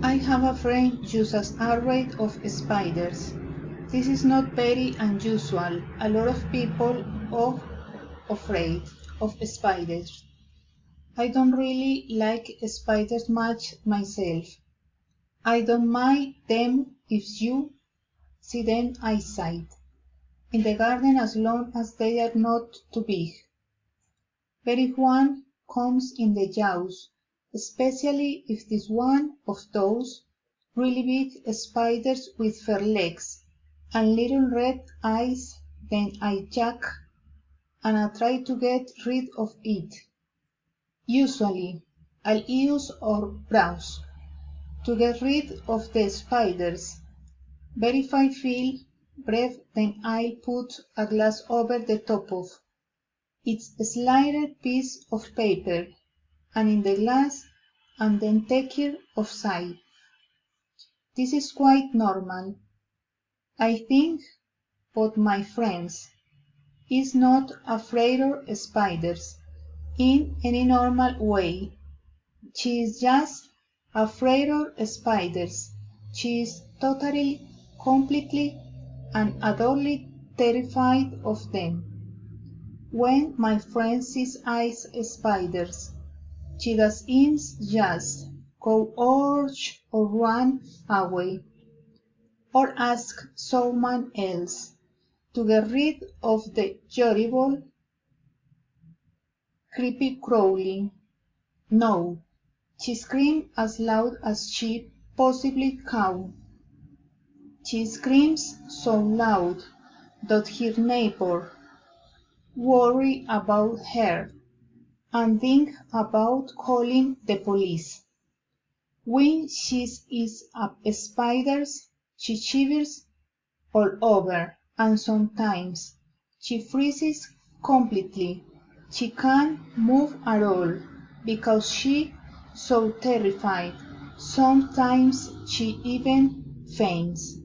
I have a friend uses array of spiders. This is not very unusual. A lot of people are afraid of spiders. I don't really like spiders much myself. I don't mind them if you see them outside in the garden as long as they are not too big. But if one comes in the jaws, especially if it is one of those really big spiders with fur legs and little red eyes, then I jack and I try to get rid of it. Usually, I'll use or browse to get rid of the spiders, but if I feel brave then I'll put a glass over the top of its slided piece of paper and in the glass and then take care of sight. This is quite normal. I think, but my friends is not afraid of spiders in any normal way. She is just afraid of spiders. She is totally, completely, and utterly terrified of them. When my friend sees eyes spiders, she doesn't just go urge or run away, or ask someone else to get rid of the horrible, creepy crawling. No, she screams as loud as she possibly can. She screams so loud that her neighbor worry about her and think about calling the police. When she is up spiders, she shivers all over and sometimes she freezes completely. She can't move at all because she so terrified. Sometimes she even faints.